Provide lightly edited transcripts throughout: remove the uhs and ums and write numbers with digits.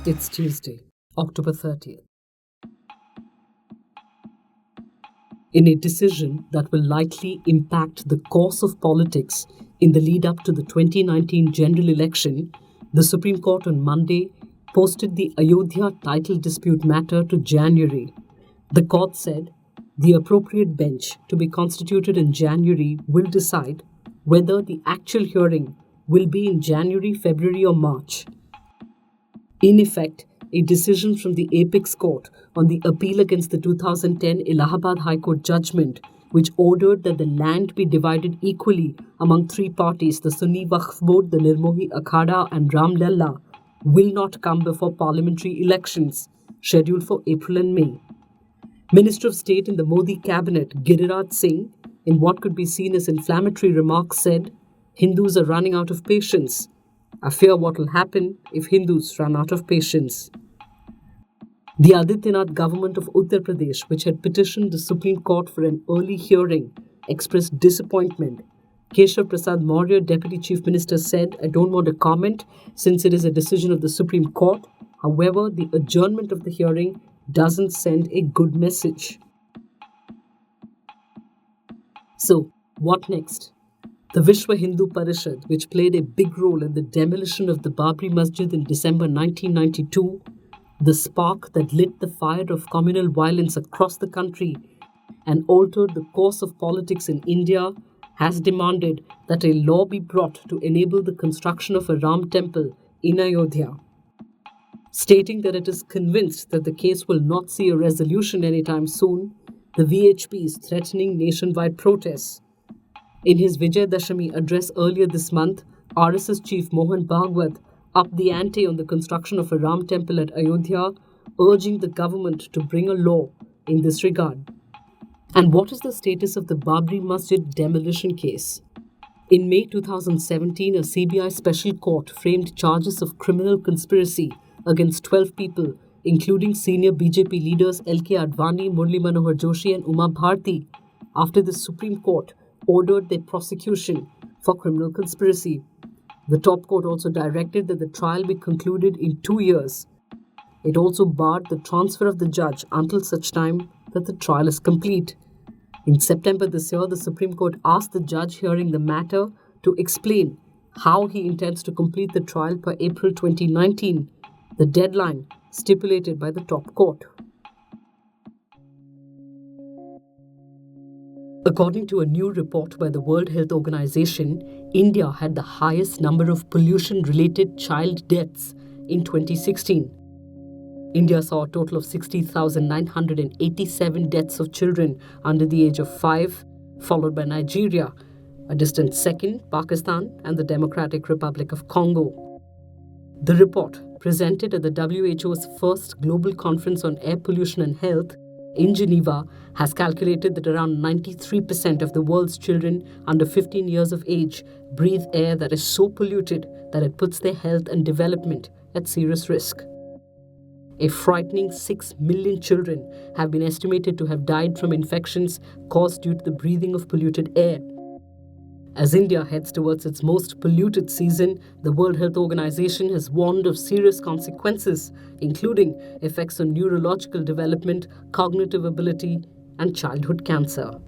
It's Tuesday, October 30th. In a decision that will likely impact the course of politics in the lead up to the 2019 general election, the Supreme Court on Monday posted the Ayodhya title dispute matter to January. The court said the appropriate bench to be constituted in January will decide whether the actual hearing will be in January, February, or March. In effect, a decision from the apex court on the appeal against the 2010 Allahabad High Court judgment, which ordered that the land be divided equally among three parties, the Sunni Waqf Board, the Nirmohi Akhada and Ram Lalla, will not come before parliamentary elections scheduled for April and May. Minister of State in the Modi cabinet, Giriraj Singh, in what could be seen as inflammatory remarks, said, "Hindus are running out of patience. I fear what will happen if Hindus run out of patience." The Adityanath government of Uttar Pradesh, which had petitioned the Supreme Court for an early hearing, expressed disappointment. Keshav Prasad Maurya, Deputy Chief Minister, said, "I don't want to comment since it is a decision of the Supreme Court. However, the adjournment of the hearing doesn't send a good message." So, what next? The Vishwa Hindu Parishad, which played a big role in the demolition of the Babri Masjid in December 1992, the spark that lit the fire of communal violence across the country and altered the course of politics in India, has demanded that a law be brought to enable the construction of a Ram temple in Ayodhya. Stating that it is convinced that the case will not see a resolution anytime soon, the VHP is threatening nationwide protests. In his Vijay Dashami address earlier this month, RSS chief Mohan Bhagwat upped the ante on the construction of a Ram temple at Ayodhya, urging the government to bring a law in this regard. And what is the status of the Babri Masjid demolition case? In May 2017, a CBI special court framed charges of criminal conspiracy against 12 people, including senior BJP leaders L.K. Advani, Murli Manohar Joshi and Uma Bharti, after the Supreme Court ordered their prosecution for criminal conspiracy. The top court also directed that the trial be concluded in 2 years. It also barred the transfer of the judge until such time that the trial is complete. In September this year, the Supreme Court asked the judge hearing the matter to explain how he intends to complete the trial per April 2019, the deadline stipulated by the top court. According to a new report by the World Health Organization, India had the highest number of pollution-related child deaths in 2016. India saw a total of 60,987 deaths of children under the age of 5, followed by Nigeria, a distant second, Pakistan, and the Democratic Republic of Congo. The report, presented at the WHO's first global conference on air pollution and health in Geneva, has calculated that around 93% of the world's children under 15 years of age breathe air that is so polluted that it puts their health and development at serious risk. A frightening 6 million children have been estimated to have died from infections caused due to the breathing of polluted air. As India heads towards its most polluted season, the World Health Organization has warned of serious consequences, including effects on neurological development, cognitive ability, and childhood cancer.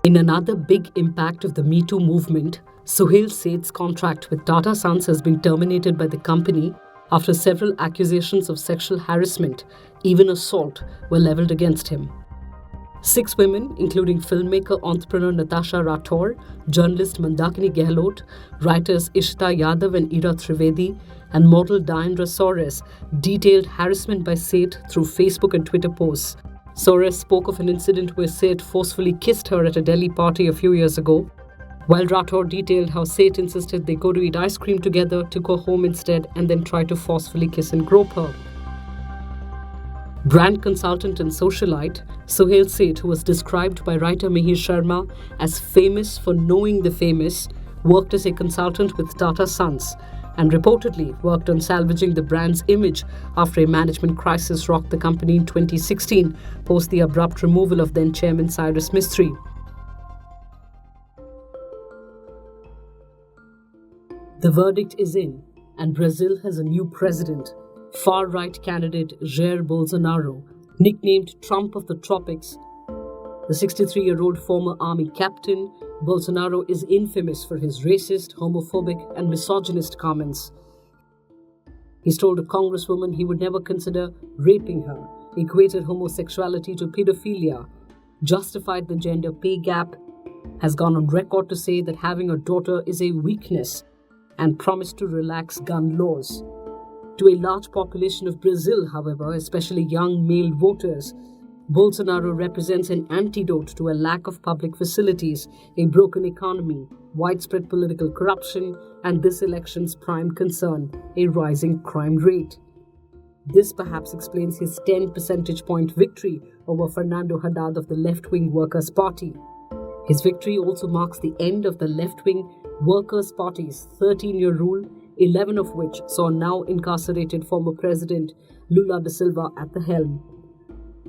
In another big impact of the Me Too movement, Suhel Seth's contract with Tata Sons has been terminated by the company after several accusations of sexual harassment, even assault, were leveled against him. 6 women, including filmmaker entrepreneur Natasha Rathore, journalist Mandakini Gehlot, writers Ishita Yadav and Ira Trivedi, and model Diandra Sores, detailed harassment by Seth through Facebook and Twitter posts. Sores spoke of an incident where Seth forcefully kissed her at a Delhi party a few years ago, while Rathore detailed how Seth insisted they go to eat ice cream together, took her home instead, and then tried to forcefully kiss and grope her. Brand consultant and socialite Suhel Seth, who was described by writer Mihir Sharma as famous for knowing the famous, worked as a consultant with Tata Sons and reportedly worked on salvaging the brand's image after a management crisis rocked the company in 2016 post the abrupt removal of then chairman Cyrus Mistry. The verdict is in, and Brazil has a new president, far-right candidate Jair Bolsonaro, nicknamed Trump of the Tropics. The 63-year-old former army captain, Bolsonaro is infamous for his racist, homophobic, and misogynist comments. He's told a congresswoman he would never consider raping her, equated homosexuality to pedophilia, justified the gender pay gap, has gone on record to say that having a daughter is a weakness, and promised to relax gun laws. To a large population of Brazil, however, especially young male voters, Bolsonaro represents an antidote to a lack of public facilities, a broken economy, widespread political corruption, and this election's prime concern, a rising crime rate. This perhaps explains his 10 percentage point victory over Fernando Haddad of the left-wing Workers' Party. His victory also marks the end of the left-wing Workers' Party's 13-year rule, 11 of which saw now incarcerated former President Lula da Silva at the helm.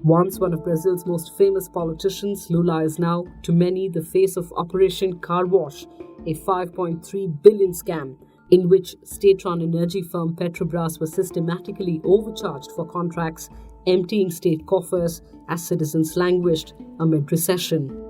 Once one of Brazil's most famous politicians, Lula is now, to many, the face of Operation Car Wash, a 5.3 billion scam in which state-run energy firm Petrobras was systematically overcharged for contracts, emptying state coffers as citizens languished amid recession.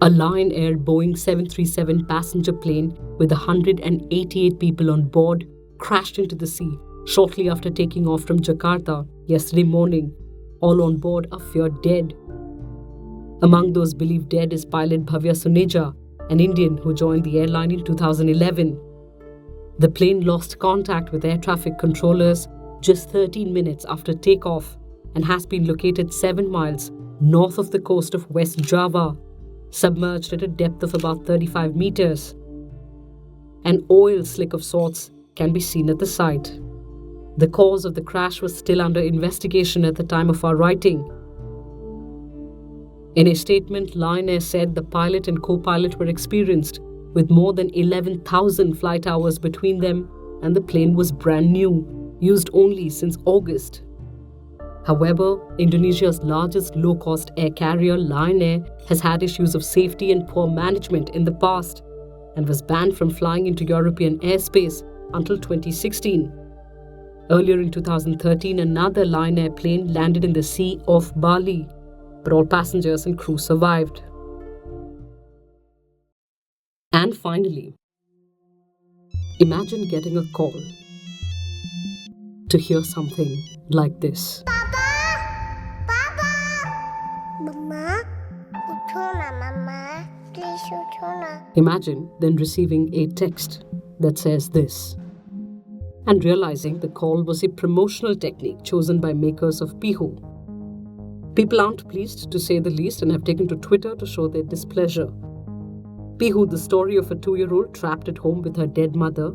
A Lion Air Boeing 737 passenger plane with 188 people on board crashed into the sea shortly after taking off from Jakarta yesterday morning. All on board are feared dead. Among those believed dead is pilot Bhavya Suneja, an Indian who joined the airline in 2011. The plane lost contact with air traffic controllers just 13 minutes after takeoff and has been located 7 miles north of the coast of West Java, submerged at a depth of about 35 meters. An oil slick of sorts can be seen at the site. The cause of the crash was still under investigation at the time of our writing. In a statement, Lion Air said the pilot and co-pilot were experienced, with more than 11,000 flight hours between them, and the plane was brand new, used only since August. However, Indonesia's largest low-cost air carrier, Lion Air, has had issues of safety and poor management in the past, and was banned from flying into European airspace until 2016. Earlier in 2013, another Lion Air plane landed in the sea off Bali, but all passengers and crew survived. And finally, imagine getting a call to hear something like this. Mama, utona, Mama, please utona. Imagine then receiving a text that says this, and realizing the call was a promotional technique chosen by makers of Pihu. People aren't pleased, to say the least, and have taken to Twitter to show their displeasure. Pihu, the story of a 2-year-old trapped at home with her dead mother,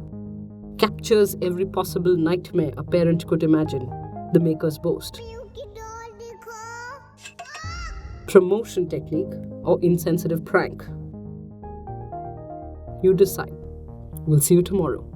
captures every possible nightmare a parent could imagine, the makers boast. Promotion technique or insensitive prank? You decide. We'll see you tomorrow.